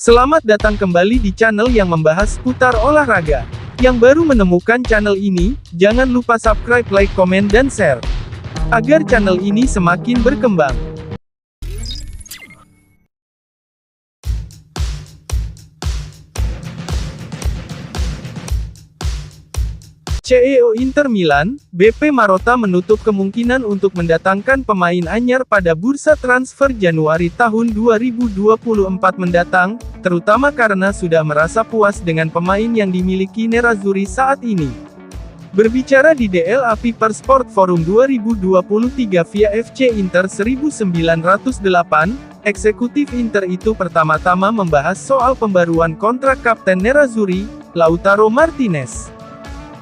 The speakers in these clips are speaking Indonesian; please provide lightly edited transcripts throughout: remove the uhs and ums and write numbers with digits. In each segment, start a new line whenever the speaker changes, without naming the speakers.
Selamat datang kembali di channel yang membahas seputar olahraga. Yang baru menemukan channel ini, jangan lupa subscribe, like, komen, dan share. Agar channel ini semakin berkembang. CEO Inter Milan, BP Marotta menutup kemungkinan untuk mendatangkan pemain anyar pada bursa transfer Januari tahun 2024 mendatang, terutama karena sudah merasa puas dengan pemain yang dimiliki Nerazzurri saat ini. Berbicara di DLA Piper Sport Forum 2023 via FC Inter 1908, eksekutif Inter itu pertama-tama membahas soal pembaruan kontrak Kapten Nerazzurri, Lautaro Martinez.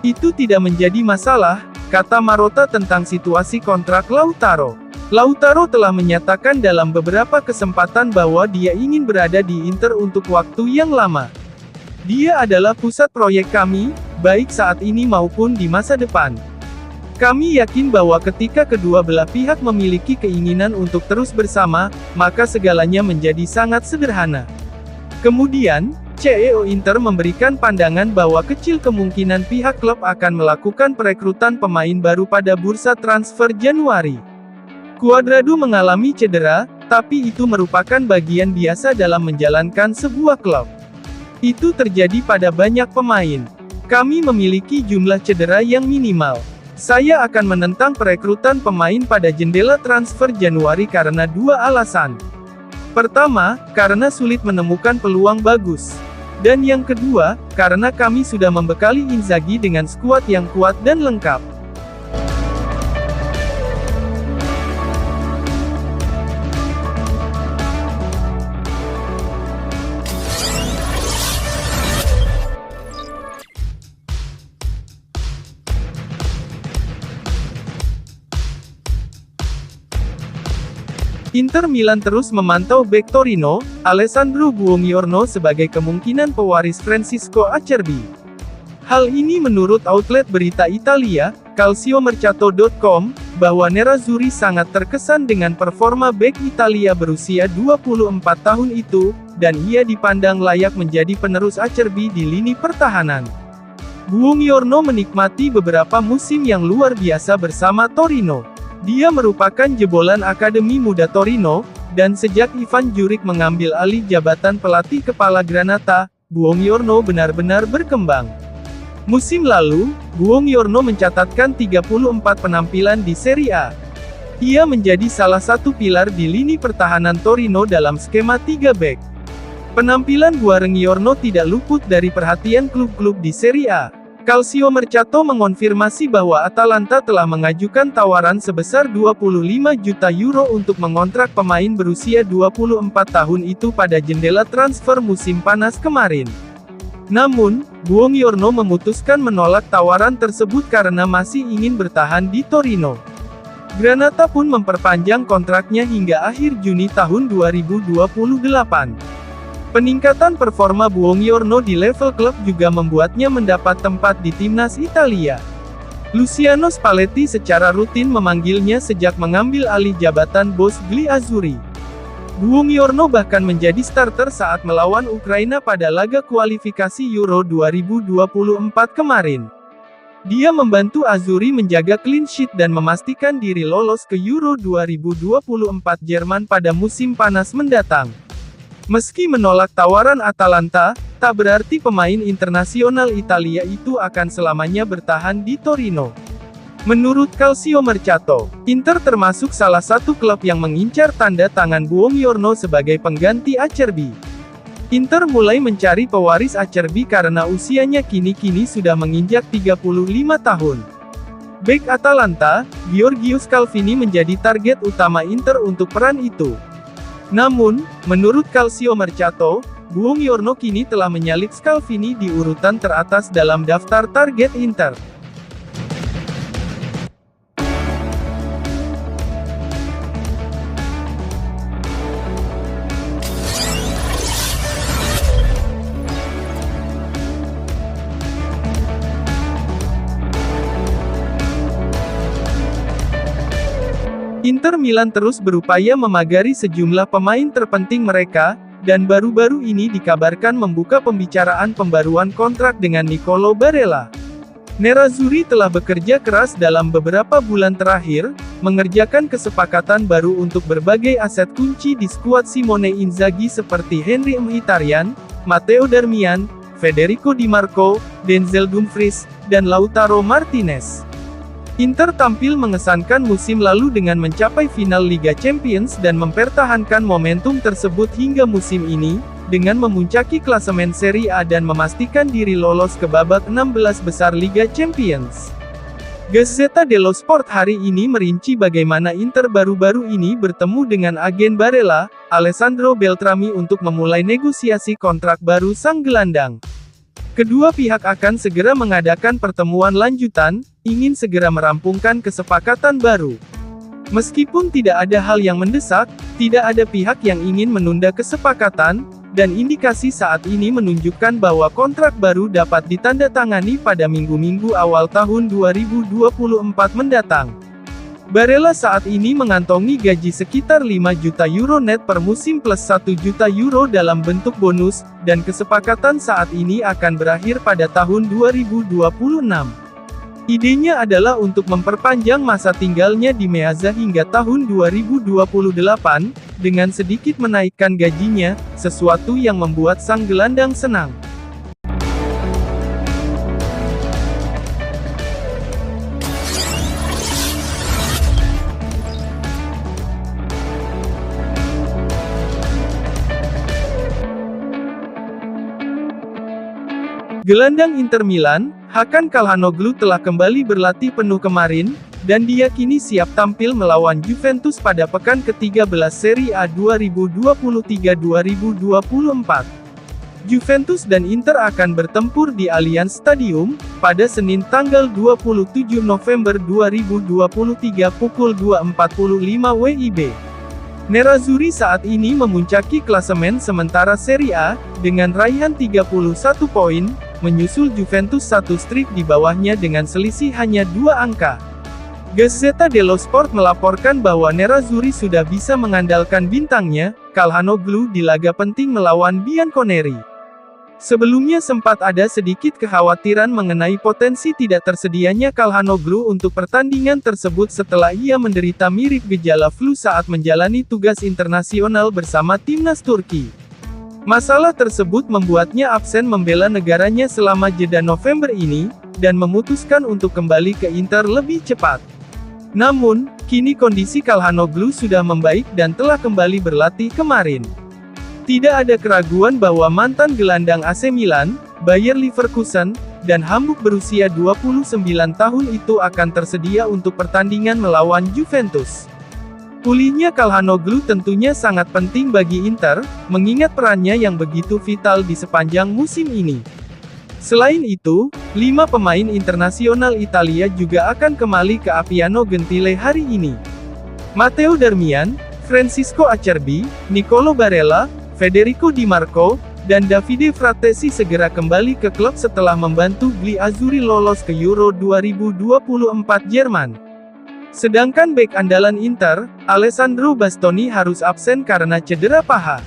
Itu tidak menjadi masalah, kata Marotta tentang situasi kontrak Lautaro. Lautaro telah menyatakan dalam beberapa kesempatan bahwa dia ingin berada di Inter untuk waktu yang lama. Dia adalah pusat proyek kami, baik saat ini maupun di masa depan. Kami yakin bahwa ketika kedua belah pihak memiliki keinginan untuk terus bersama, maka segalanya menjadi sangat sederhana. Kemudian, CEO Inter memberikan pandangan bahwa kecil kemungkinan pihak klub akan melakukan perekrutan pemain baru pada bursa transfer Januari. Cuadrado mengalami cedera, tapi itu merupakan bagian biasa dalam menjalankan sebuah klub. Itu terjadi pada banyak pemain. Kami memiliki jumlah cedera yang minimal. Saya akan menentang perekrutan pemain pada jendela transfer Januari karena dua alasan. Pertama, karena sulit menemukan peluang bagus. Dan yang kedua, karena kami sudah membekali Inzaghi dengan skuad yang kuat dan lengkap. Inter Milan terus memantau bek Torino, Alessandro Buongiorno sebagai kemungkinan pewaris Francisco Acerbi. Hal ini menurut outlet berita Italia, Calciomercato.com, bahwa Nerazzurri sangat terkesan dengan performa bek Italia berusia 24 tahun itu, dan ia dipandang layak menjadi penerus Acerbi di lini pertahanan. Buongiorno menikmati beberapa musim yang luar biasa bersama Torino. Dia merupakan jebolan Akademi Muda Torino, dan sejak Ivan Juric mengambil alih jabatan pelatih kepala Granata, Buongiorno benar-benar berkembang. Musim lalu, Buongiorno mencatatkan 34 penampilan di Serie A. Ia menjadi salah satu pilar di lini pertahanan Torino dalam skema 3 bek. Penampilan Buongiorno tidak luput dari perhatian klub-klub di Serie A. Calciomercato mengonfirmasi bahwa Atalanta telah mengajukan tawaran sebesar 25 juta euro untuk mengontrak pemain berusia 24 tahun itu pada jendela transfer musim panas kemarin. Namun, Buongiorno memutuskan menolak tawaran tersebut karena masih ingin bertahan di Torino. Granata pun memperpanjang kontraknya hingga akhir Juni tahun 2028. Peningkatan performa Buongiorno di level klub juga membuatnya mendapat tempat di timnas Italia. Luciano Spalletti secara rutin memanggilnya sejak mengambil alih jabatan bos Gli Azzurri. Buongiorno bahkan menjadi starter saat melawan Ukraina pada laga kualifikasi Euro 2024 kemarin. Dia membantu Azzurri menjaga clean sheet dan memastikan diri lolos ke Euro 2024 Jerman pada musim panas mendatang. Meski menolak tawaran Atalanta, tak berarti pemain internasional Italia itu akan selamanya bertahan di Torino. Menurut Calciomercato, Inter termasuk salah satu klub yang mengincar tanda tangan Buongiorno sebagai pengganti Acerbi. Inter mulai mencari pewaris Acerbi karena usianya kini sudah menginjak 35 tahun. Bek Atalanta, Giorgio Scalvini menjadi target utama Inter untuk peran itu. Namun, menurut Calciomercato, Buongiorno kini telah menyalip Scalvini di urutan teratas dalam daftar target Inter. Inter Milan terus berupaya memagari sejumlah pemain terpenting mereka, dan baru-baru ini dikabarkan membuka pembicaraan pembaruan kontrak dengan Nicolo Barella. Nerazzurri telah bekerja keras dalam beberapa bulan terakhir, mengerjakan kesepakatan baru untuk berbagai aset kunci di skuad Simone Inzaghi seperti Henry Mkhitaryan, Matteo Darmian, Federico Di Marco, Denzel Dumfries, dan Lautaro Martinez. Inter tampil mengesankan musim lalu dengan mencapai final Liga Champions dan mempertahankan momentum tersebut hingga musim ini, dengan memuncaki klasemen Serie A dan memastikan diri lolos ke babak 16 besar Liga Champions. Gazzetta dello Sport hari ini merinci bagaimana Inter baru-baru ini bertemu dengan agen Barella, Alessandro Beltrami untuk memulai negosiasi kontrak baru sang gelandang. Kedua pihak akan segera mengadakan pertemuan lanjutan, ingin segera merampungkan kesepakatan baru. Meskipun tidak ada hal yang mendesak, tidak ada pihak yang ingin menunda kesepakatan, dan indikasi saat ini menunjukkan bahwa kontrak baru dapat ditandatangani pada minggu-minggu awal tahun 2024 mendatang. Barella saat ini mengantongi gaji sekitar 5 juta euro net per musim plus 1 juta euro dalam bentuk bonus, dan kesepakatan saat ini akan berakhir pada tahun 2026. Idenya adalah untuk memperpanjang masa tinggalnya di Meazza hingga tahun 2028, dengan sedikit menaikkan gajinya, sesuatu yang membuat sang gelandang senang. Gelandang Inter Milan, Hakan Calhanoglu telah kembali berlatih penuh kemarin, dan diyakini siap tampil melawan Juventus pada pekan ke-13 Serie A 2023-2024. Juventus dan Inter akan bertempur di Allianz Stadium, pada Senin tanggal 27 November 2023 pukul 2.45 WIB. Nerazzurri saat ini memuncaki klasemen sementara Serie A, dengan raihan 31 poin, menyusul Juventus satu strik di bawahnya dengan selisih hanya 2 angka. Gazzetta dello Sport melaporkan bahwa Nerazzurri sudah bisa mengandalkan bintangnya, Calhanoglu di laga penting melawan Bianconeri. Sebelumnya sempat ada sedikit kekhawatiran mengenai potensi tidak tersedianya Calhanoglu untuk pertandingan tersebut setelah ia menderita mirip gejala flu saat menjalani tugas internasional bersama timnas Turki. Masalah tersebut membuatnya absen membela negaranya selama jeda November ini, dan memutuskan untuk kembali ke Inter lebih cepat. Namun, kini kondisi Calhanoglu sudah membaik dan telah kembali berlatih kemarin. Tidak ada keraguan bahwa mantan gelandang AC Milan, Bayer Leverkusen, dan Hamburg berusia 29 tahun itu akan tersedia untuk pertandingan melawan Juventus. Pulihnya Calhanoglu tentunya sangat penting bagi Inter, mengingat perannya yang begitu vital di sepanjang musim ini. Selain itu, 5 pemain internasional Italia juga akan kembali ke Appiano Gentile hari ini. Matteo Darmian, Francisco Acerbi, Nicolo Barella, Federico Di Marco, dan Davide Frattesi segera kembali ke klub setelah membantu Gli Azzurri lolos ke Euro 2024 Jerman. Sedangkan bek andalan Inter, Alessandro Bastoni harus absen karena cedera paha.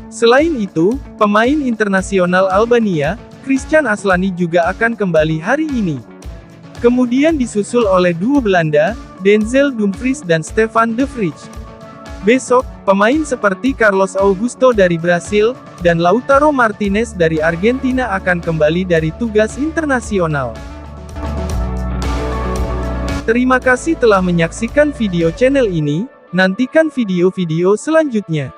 Selain itu, pemain internasional Albania, Christian Aslani juga akan kembali hari ini. Kemudian disusul oleh duo Belanda, Denzel Dumfries dan Stefan de Vrij. Besok, pemain seperti Carlos Augusto dari Brasil, dan Lautaro Martinez dari Argentina akan kembali dari tugas internasional. Terima kasih telah menyaksikan video channel ini, nantikan video-video selanjutnya.